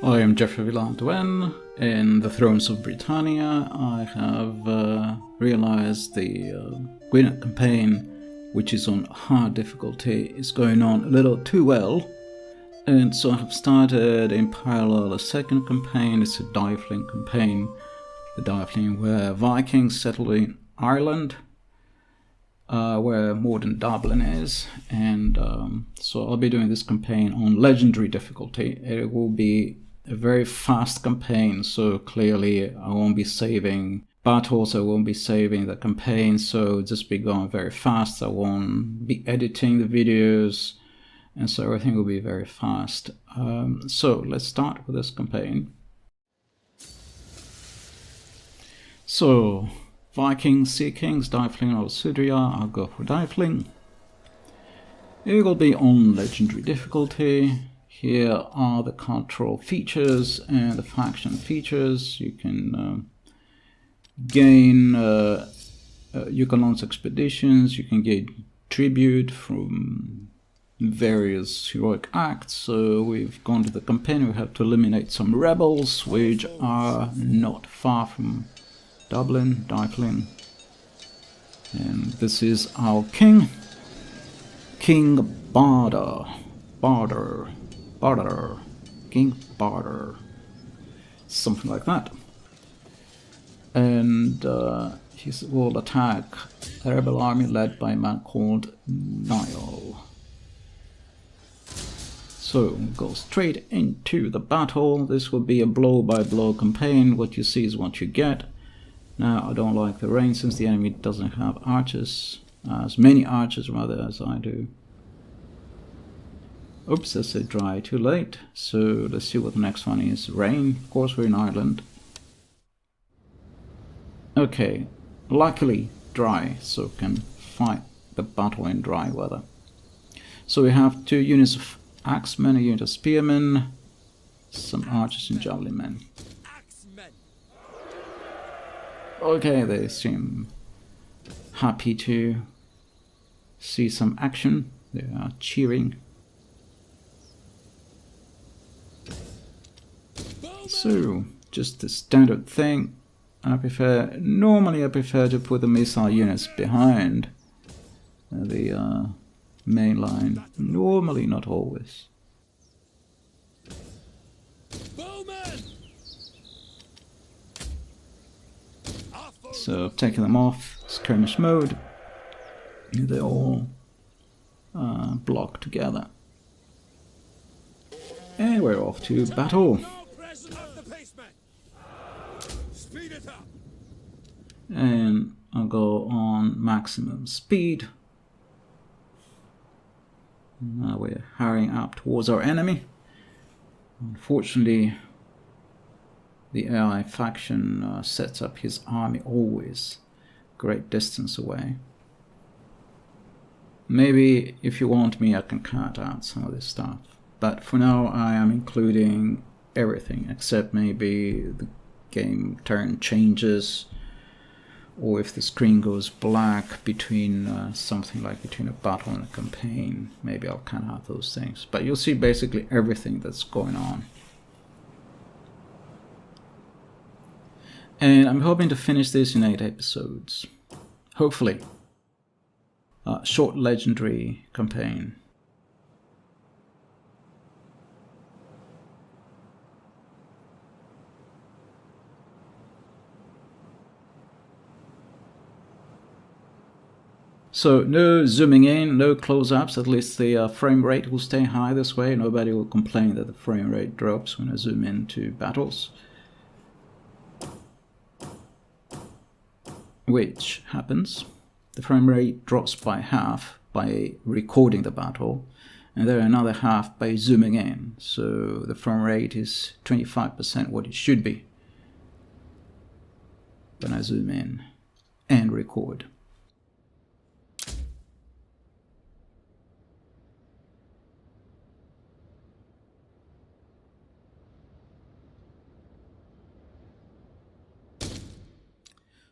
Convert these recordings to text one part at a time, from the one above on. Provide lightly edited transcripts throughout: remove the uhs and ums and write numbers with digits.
I am Dyflin. In the Thrones of Britannia, I have realized the Gwynedd campaign, which is on hard difficulty, is going on a little too well. And so I have started in parallel a second campaign. It's a Dyflin campaign. The Dyflin where Vikings settled in Ireland, where modern Dublin is. And so I'll be doing this campaign on legendary difficulty. It will be a very fast campaign, so clearly I won't be saving battles, I won't be saving the campaign, so just be going very fast. I won't be editing the videos, and so everything will be very fast. So let's start with this campaign. So, Vikings, Sea Kings, Dyflin or Sudria. I'll go for Dyflin. It will be on legendary difficulty. Here are the control features and the faction features. You can gain, you can launch expeditions, you can gain tribute from various heroic acts. So we've gone to the campaign, we have to eliminate some rebels, which are not far from Dublin, Dyflin. And this is our king, King Barder, King Barder, something like that. And he will attack a rebel army led by a man called Niall. So go straight into the battle. This will be a blow-by-blow campaign. What you see is what you get. Now I don't like the rain since the enemy doesn't have archers, as many archers rather as I do. Oops, I said dry too late. So let's see what the next one is. Rain. Of course, we're in Ireland. Okay, luckily dry, so can fight the battle in dry weather. So we have 2 units of axemen, a unit of spearmen, some archers and javelin men. Okay, they seem happy to see some action. They are cheering. So, just the standard thing. Normally I prefer to put the missile units behind the main line. Normally, not always. So, I've taken them off skirmish mode. They all block together. And we're off to battle. And I'll go on maximum speed. Now we're hurrying up towards our enemy. Unfortunately, the AI faction sets up his army always a great distance away. Maybe if you want me, I can cut out some of this stuff. But for now, I am including everything except maybe the game turn changes, or if the screen goes black between something like between a battle and a campaign. Maybe I'll cut out those things. But you'll see basically everything that's going on. And I'm hoping to finish this in 8 episodes. Hopefully. Short legendary campaign. So no zooming in, no close-ups, at least the frame rate will stay high this way. Nobody will complain that the frame rate drops when I zoom into battles. Which happens. The frame rate drops by half by recording the battle, and then another half by zooming in. So the frame rate is 25% what it should be when I zoom in and record.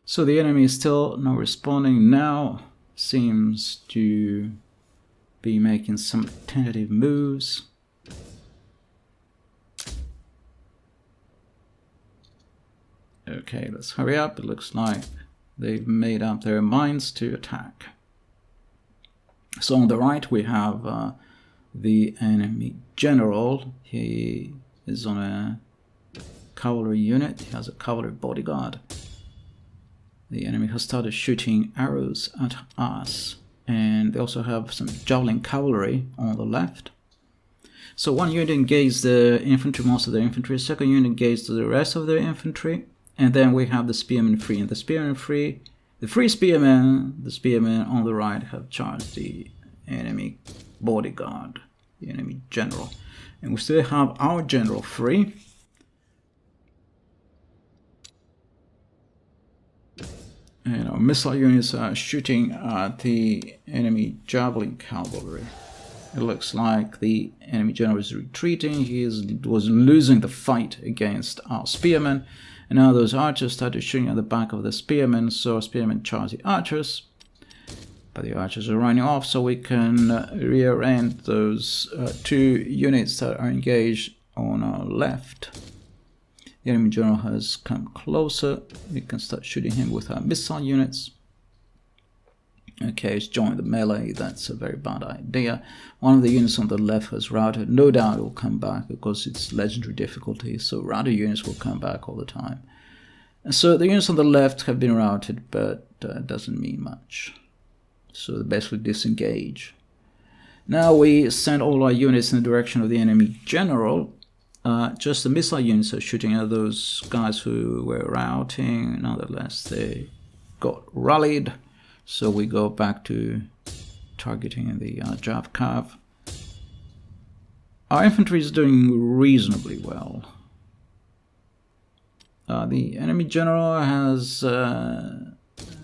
So the enemy is still not responding now, seems to be making some tentative moves. Okay, let's hurry up. It looks like they've made up their minds to attack. So on the right we have the enemy general. He is on a cavalry unit. He has a cavalry bodyguard. The enemy has started shooting arrows at us. And they also have some javelin cavalry on the left. So one unit engaged the infantry, most of the infantry. Second unit engaged the rest of the infantry. And then we have the spearmen free. And the spearmen free, the spearmen on the right have charged the enemy bodyguard, the enemy general. And we still have our general free. And our missile units are shooting at the enemy javelin cavalry. It looks like the enemy general is retreating. He was losing the fight against our spearmen. And now those archers started shooting at the back of the spearmen. So our spearmen charge the archers. But the archers are running off, so we can rear-end those two units that are engaged on our left. The enemy general has come closer. We can start shooting him with our missile units. Okay, he's joined the melee. That's a very bad idea. One of the units on the left has routed. No doubt it will come back because it's legendary difficulty. So routed units will come back all the time. And so the units on the left have been routed, but it doesn't mean much. So they basically disengage. Now we send all our units in the direction of the enemy general. Just the missile units are shooting at those guys who were routing. Nonetheless, they got rallied. So we go back to targeting the Jav Cav. Our infantry is doing reasonably well. The enemy general has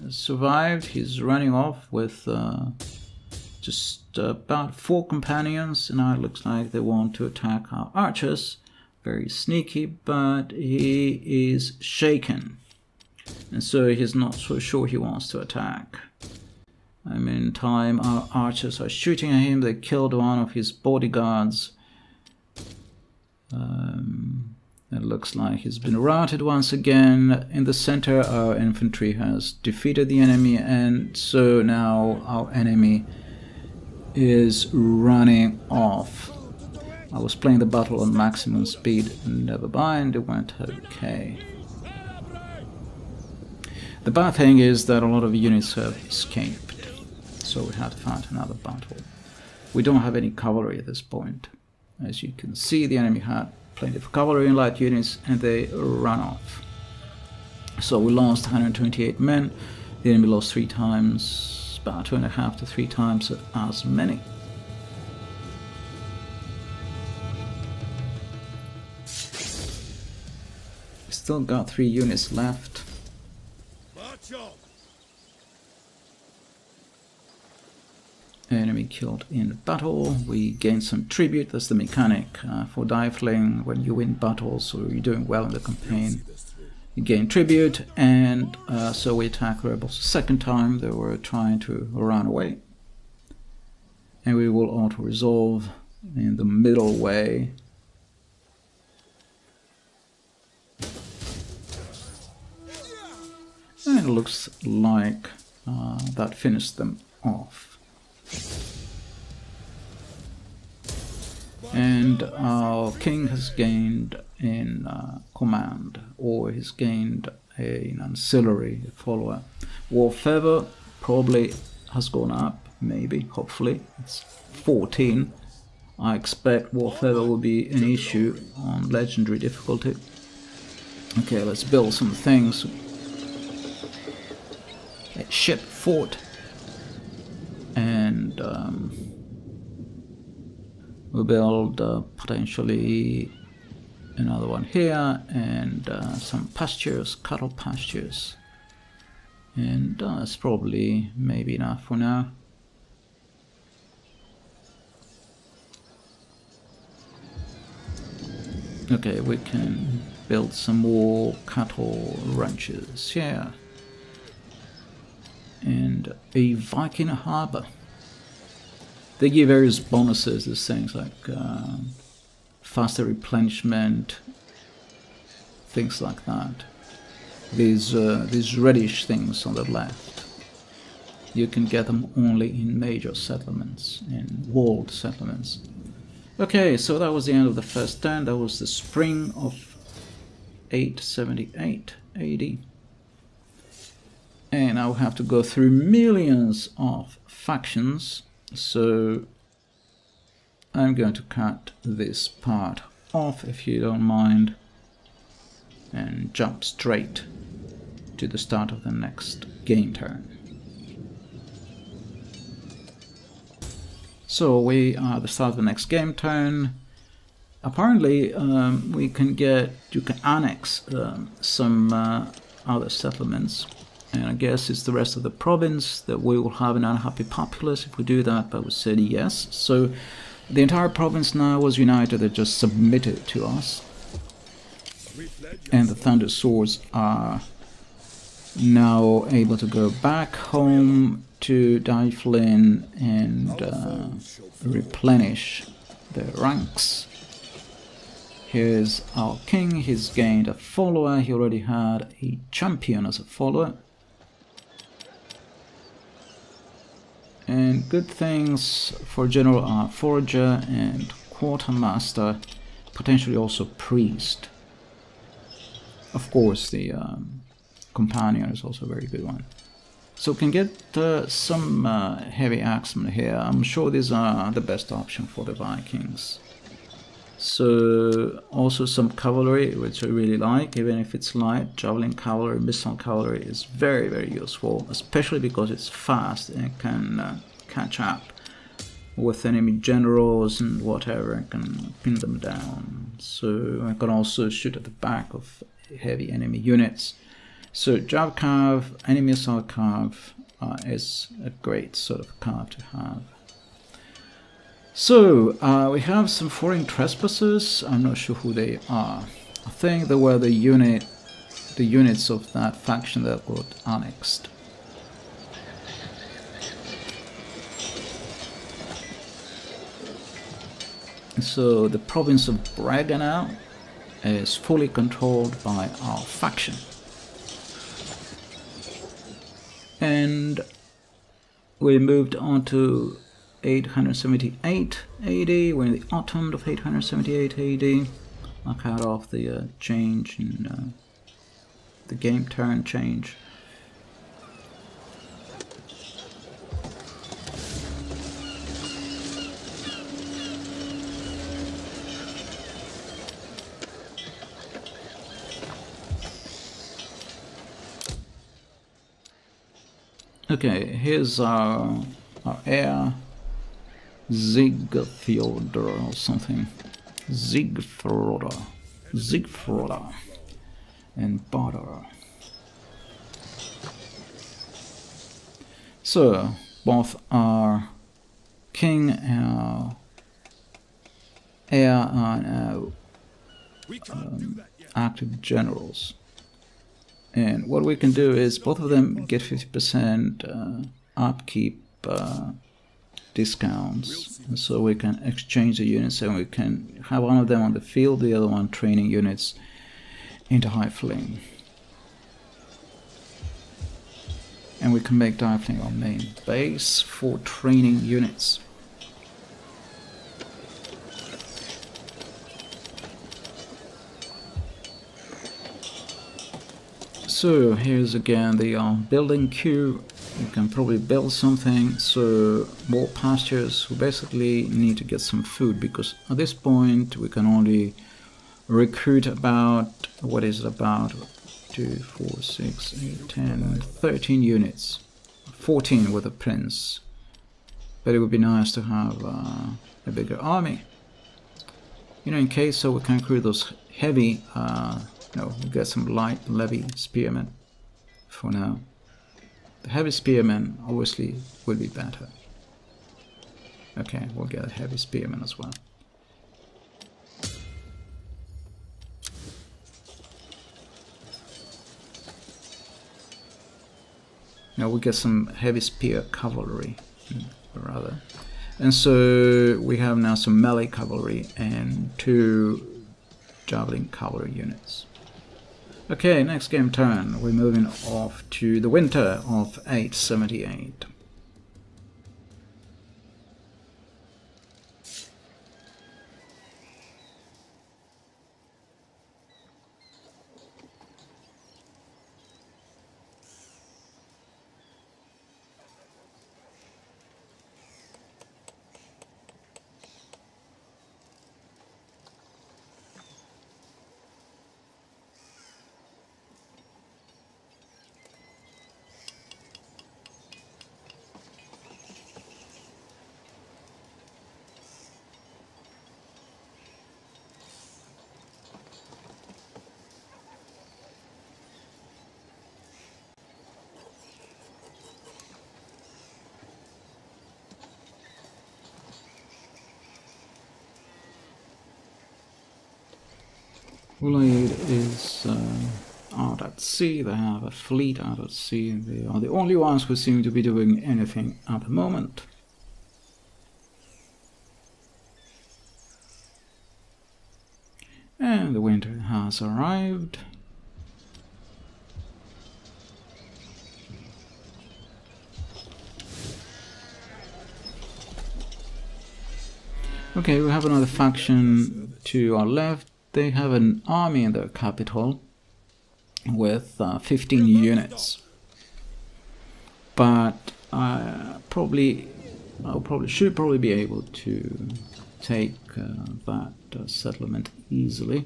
survived. He's running off with just about 4 companions. And now it looks like they want to attack our archers. Very sneaky, but he is shaken. And so he's not so sure he wants to attack. I mean, in time, our archers are shooting at him. They killed one of his bodyguards. It looks like he's been routed once again. In the center, our infantry has defeated the enemy, and so now our enemy is running off. I was playing the battle on maximum speed. Never mind, it went okay. The bad thing is that a lot of units have escaped, so we had to fight another battle. We don't have any cavalry at this point. As you can see, the enemy had plenty of cavalry and light units, and they ran off. So we lost 128 men. The enemy lost 3 times, about 2.5 to 3 times as many. Still got 3 units left. Enemy killed in battle. We gained some tribute. That's the mechanic for Dyflin. When you win battles or you're doing well in the campaign, you gain tribute. And so we attacked rebels a second time. They were trying to run away. And we will auto-resolve in the middle way. And it looks like that finished them off. And our king has gained in command, or he's gained an ancillary follower. War fervor probably has gone up, maybe, hopefully. It's 14. I expect war fervor will be an issue on legendary difficulty. Okay, let's build some things. A ship fort. And we'll build potentially another one here, and some pastures, cattle pastures. And that's probably maybe enough for now. Okay, we can build some more cattle ranches here. And a Viking harbor. They give various bonuses, these things like faster replenishment, things like that. these reddish things on the left. You can get them only in major settlements, in walled settlements. Okay, so that was the end of the first turn. That was the spring of 878 AD. And I'll have to go through millions of factions, so I'm going to cut this part off if you don't mind and jump straight to the start of the next game turn. So we are at the start of the next game turn. Apparently you can annex some other settlements, and I guess it's the rest of the province that we will have an unhappy populace if we do that, but we said yes. So the entire province now was united, they just submitted to us. And the Thunder Swords are now able to go back home to Dyflin and replenish their ranks. Here's our king, he's gained a follower, he already had a champion as a follower. And good things for General are Forager and Quartermaster, potentially also Priest. Of course, the Companion is also a very good one. So we can get some heavy axemen here. I'm sure these are the best option for the Vikings. So also some cavalry, which I really like, even if it's light. Javelin cavalry, missile cavalry is very, very useful, especially because it's fast and can catch up with enemy generals and whatever, and can pin them down. So I can also shoot at the back of heavy enemy units. So Jav Cav, enemy missile Cav is a great sort of Cav to have. So we have some foreign trespassers. I'm not sure who they are. I think they were the units of that faction that got annexed. So the province of Braga now is fully controlled by our faction. And we moved on to 878 AD. We're in the autumn of 878 AD. I cut off the change in the game turn change. Okay, here's our heir, Sigfjordr or something. Sigfjordr and Badr. So both our king and our heir are now active generals. And what we can do is both of them get 50% upkeep discounts, and so we can exchange the units, and we can have one of them on the field, the other one training units into Dyflin. And we can make Dyflin our main base for training units. So here's again the building queue. You can probably build something. So more pastures. We basically need to get some food, because at this point we can only recruit about, what is it, about 2, 4, 6, 8, 10, 13 units. 14 with a prince. But it would be nice to have a bigger army. You know, in case so we can create those heavy no, we'll get some light levy spearmen for now. The heavy spearmen obviously will be better. Okay, we'll get a heavy spearman as well. Now we get some heavy spear cavalry, rather. And so we have now some melee cavalry and 2 javelin cavalry units. Okay, next game turn. We're moving off to the winter of 878. Blade is out at sea. They have a fleet out at sea. They are the only ones who seem to be doing anything at the moment. And the winter has arrived. Okay, we have another faction to our left. They have an army in their capital with 15 units. But I should probably be able to take that settlement easily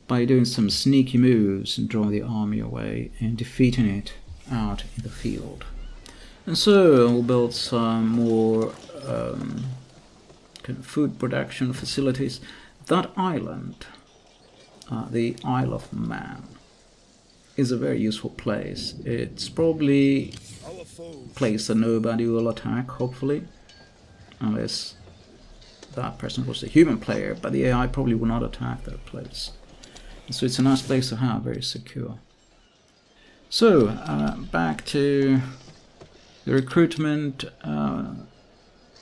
by doing some sneaky moves and drawing the army away and defeating it out in the field. And so we'll build some more kind of food production facilities. That island, the Isle of Man, is a very useful place. It's probably a place that nobody will attack, hopefully, unless that person was a human player, but the AI probably will not attack that place. And so it's a nice place to have, very secure. So, back to the recruitment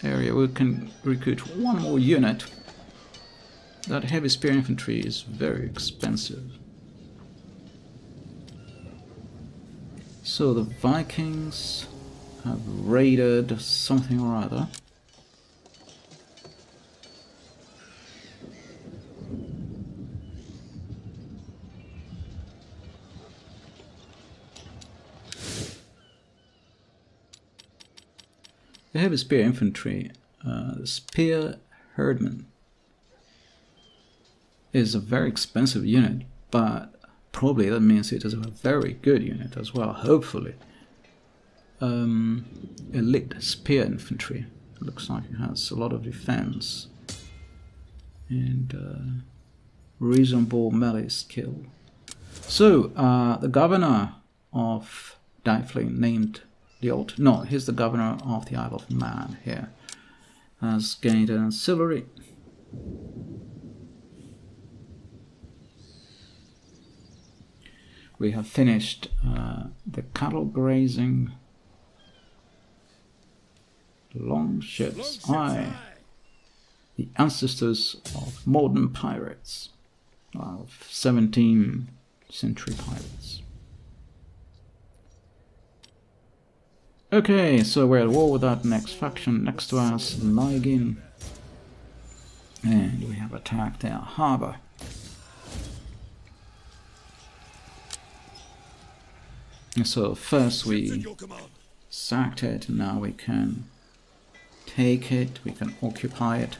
area. We can recruit one more unit. That heavy spear infantry is very expensive. So the Vikings have raided something or other. The heavy spear infantry, the spear herdman, is a very expensive unit, but probably that means it is a very good unit as well, hopefully. Elite spear infantry. Looks like it has a lot of defense and reasonable melee skill. So, the governor of Dyflin, named he's the governor of the Isle of Man here, has gained an ancillary. We have finished the cattle grazing. Long ships, aye, the ancestors of modern pirates, of 17th century pirates. Okay, so we're at war with that next faction next to us, Lygin, and we have attacked their harbour. So first we sacked it, and now we can take it, we can occupy it.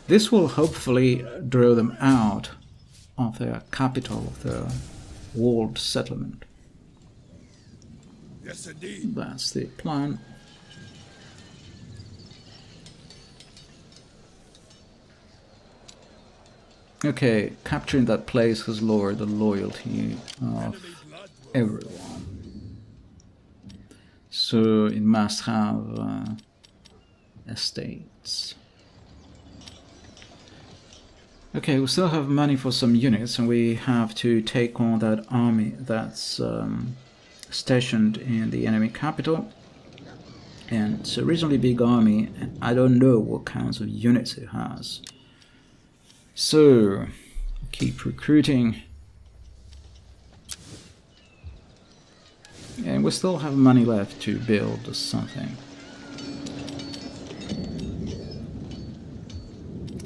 This will hopefully draw them out of their capital, of their walled settlement. Yes, indeed. That's the plan. Okay, capturing that place has lowered the loyalty of everyone. So it must have estates. Okay, we still have money for some units, and we have to take on that army that's stationed in the enemy capital. And it's a reasonably big army, and I don't know what kinds of units it has. So, keep recruiting. we still have money left to build something.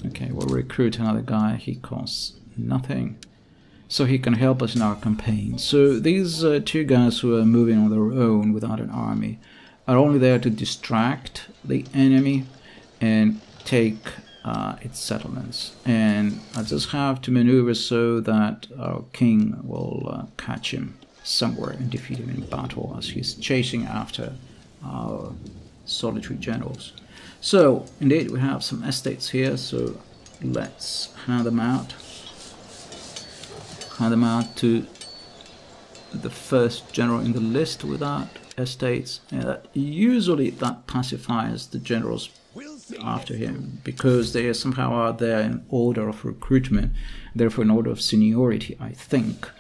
Okay, we'll recruit another guy. He costs nothing, so he can help us in our campaign. So these two guys who are moving on their own without an army are only there to distract the enemy and take its settlements. And I just have to maneuver so that our king will catch him somewhere and defeat him in battle as he's chasing after our solitary generals. So, indeed, we have some estates here, so let's hand them out. Hand them out to the first general in the list with that estates. And usually that pacifies the generals after him, because they somehow are there in order of recruitment, therefore in order of seniority, I think.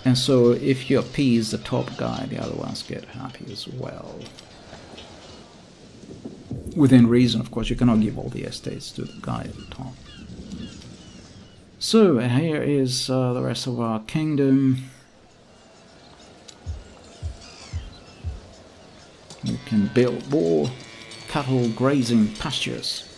And so if you appease the top guy, the other ones get happy as well. Within reason, of course, you cannot give all the estates to the guy at the top. So here is the rest of our kingdom. You can build more cattle grazing pastures.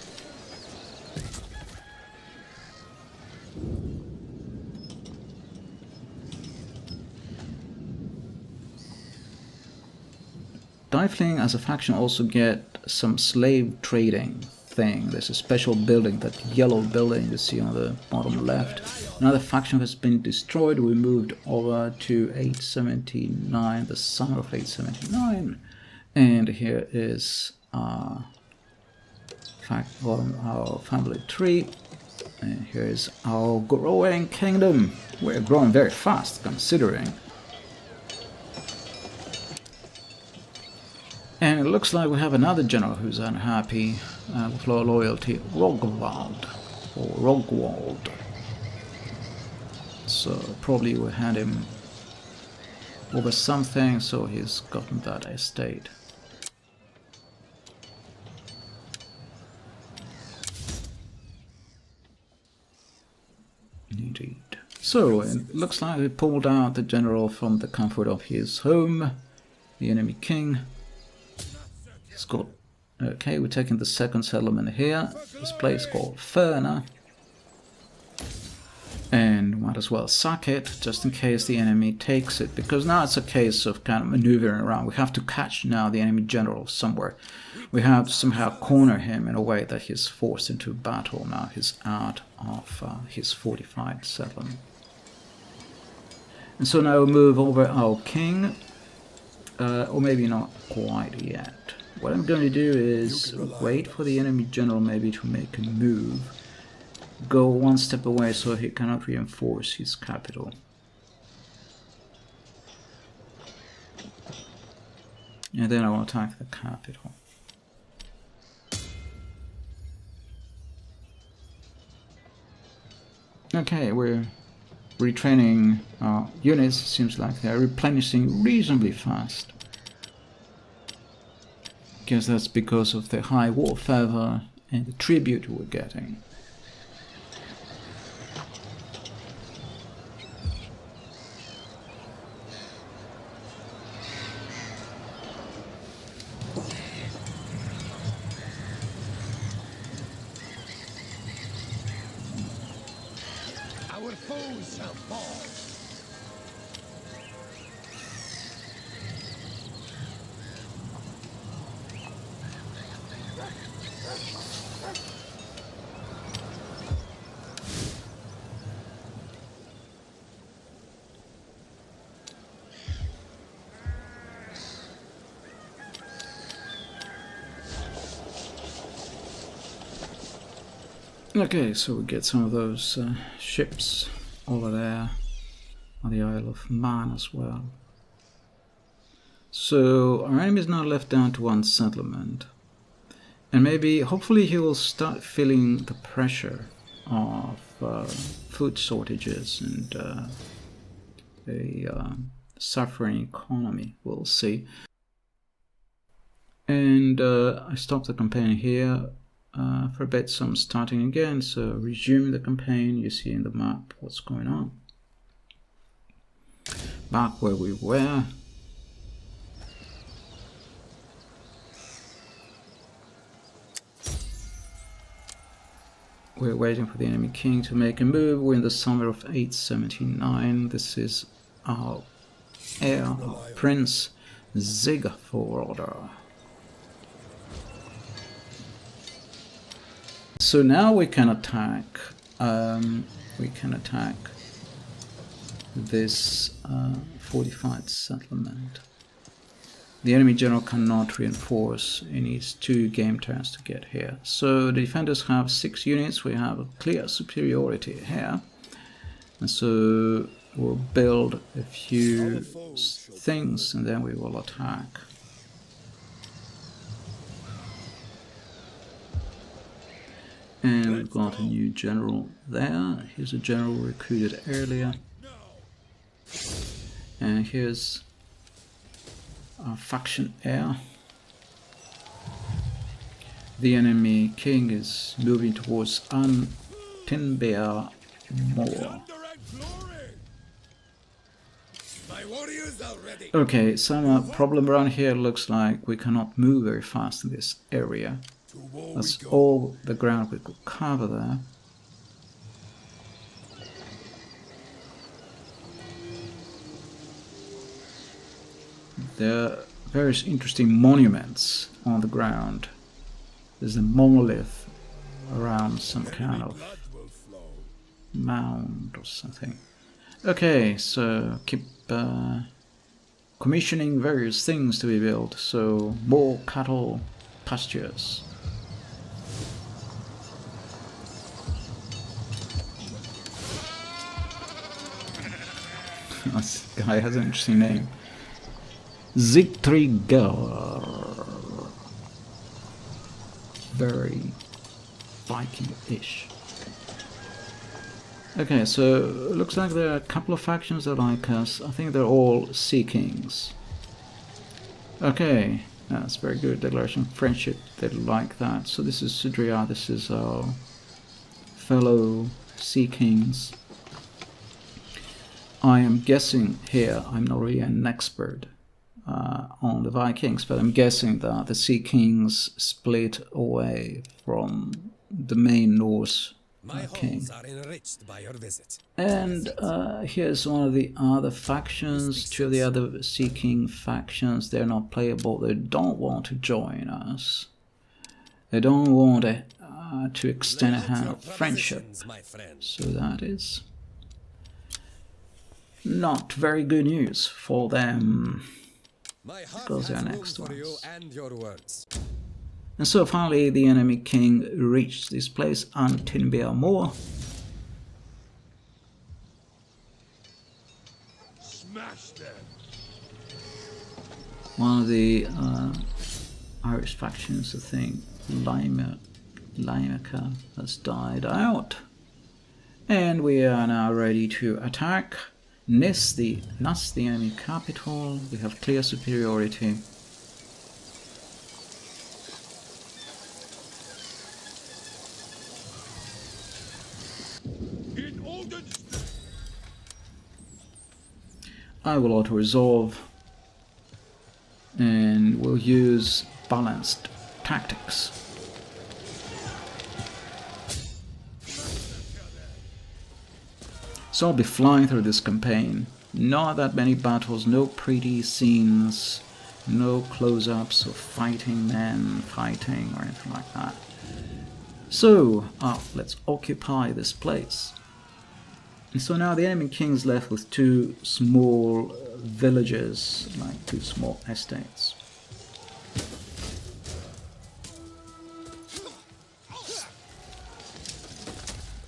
Dyflin as a faction also get some slave trading thing. There's a special building, that yellow building you see on the bottom left. Another faction has been destroyed. We moved over to 879, the summer of 879. And here is our family tree. And here is our growing kingdom. We're growing very fast, considering. And it looks like we have another general who's unhappy with loyalty, Rogwald, or Rogwald. So probably we'll hand him over something, so he's gotten that estate. Indeed. So it looks like we pulled out the general from the comfort of his home, the enemy king. He's got, okay, we're taking the second settlement here, this place called Ferna. And might as well sack it, just in case the enemy takes it, because now it's a case of kind of maneuvering around. We have to catch now the enemy general somewhere. We have to somehow corner him in a way that he's forced into battle. Now he's out of his fortified settlement. And so now we move over our king, or maybe not quite yet. What I'm going to do is wait for the enemy general maybe to make a move. Go one step away so he cannot reinforce his capital. And then I will attack the capital. Okay, we're retraining our units. Seems like they're replenishing reasonably fast. Guess that's because of the high war fervor and the tribute we're getting. Our foes shall fall. Okay, so we get some of those ships over there on the Isle of Man as well. So our enemy is now left down to one settlement. And maybe, hopefully he will start feeling the pressure of food shortages and a suffering economy. We'll see. And I stopped the campaign here. For a bit, so I'm starting again, so resume the campaign. You see in the map what's going on. Back where we were. we're waiting for the enemy king to make a move. We're in the summer of 879. This is our heir, our prince, Sigurd. So now we can attack. This fortified settlement. The enemy general cannot reinforce. It needs 2 game turns to get here. So the defenders have 6 units. We have a clear superiority here. And so we'll build a few things and then we will attack. And we've got a new general there. Here's a general recruited earlier. And here's our faction heir. The enemy king is moving towards Tinbear Moor. Okay, some problem around here. Looks like we cannot move very fast in this area. That's all the ground we could cover there. There are various interesting monuments on the ground. There's a monolith around some kind of mound or something. Okay, so keep commissioning various things to be built. So more cattle pastures. This guy has an interesting name. Sigtrygr. Very Viking-ish. Okay, so it looks like there are a couple of factions that like us. I think they're all Sea Kings. Okay, that's very good. Declaration of friendship, they like that. So this is Sudria, this is our fellow Sea Kings. I am guessing here, I'm not really an expert on the Vikings, but I'm guessing that the Sea Kings split away from the main Norse king. And here's one of the other factions. 2 of the other Sea King factions, they're not playable. They don't want to join us. They don't want to extend a hand of friendship. So that is not very good news for them, because they're next ones. And so finally the enemy king reached this place, Tinbear Moor. One of the Irish factions, I think, Limerica, has died out. And we are now ready to attack Nis, the enemy capital. We have clear superiority. I will auto-resolve and we'll use balanced tactics. So I'll be flying through this campaign. Not that many battles, no pretty scenes, no close-ups of fighting men fighting or anything like that. So, let's occupy this place. And so now the enemy king's left with 2 small villages, like 2 small estates.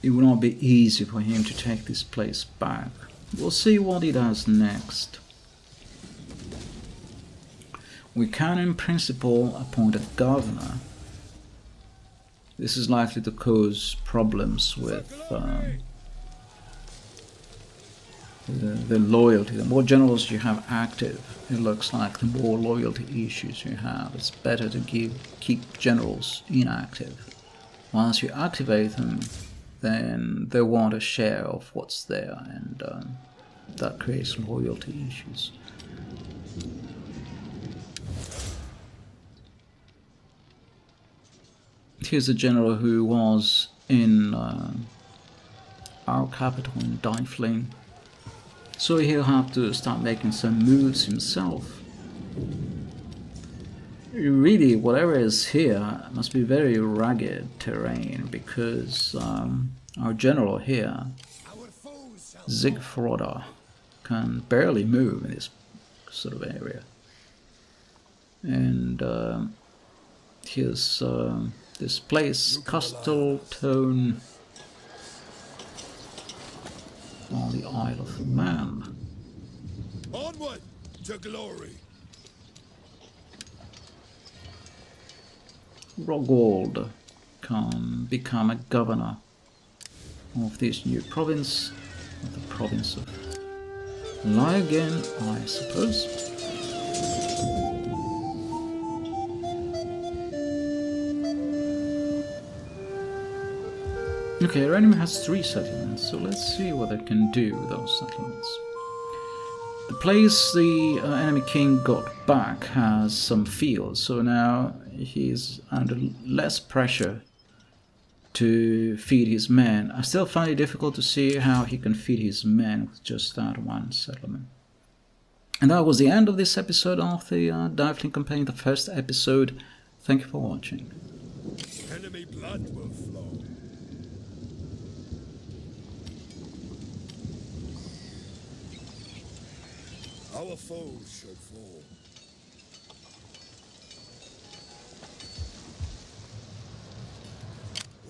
It will not be easy for him to take this place back. We'll see what he does next. We can, in principle, appoint a governor. This is likely to cause problems with the loyalty. The more generals you have active, it looks like the more loyalty issues you have. It's better to keep generals inactive. Once you activate them, then they want a share of what's there, and that creates loyalty issues. Here's a general who was in our capital in Dyflin. So he'll have to start making some moves himself. Really, whatever is here must be very rugged terrain, because our general here, Zigfroda, can barely move in this sort of area. And here's this place, Castletown, on the Isle of Man. Onward to glory. Rogwald can become a governor of this new province, of the province of Lygen, I suppose. Okay, our enemy has 3 settlements, so let's see what they can do with those settlements. The place the enemy king got back has some fields, so now he's under less pressure to feed his men. I still find it difficult to see how he can feed his men with just that one settlement. And that was the end of this episode of the Dyflin campaign, the first episode. Thank you for watching. Enemy blood will flow. Our foes shall fall.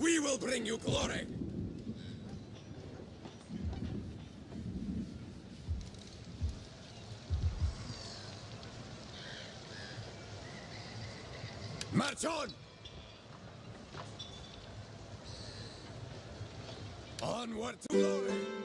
We will bring you glory. March on! Onward to glory!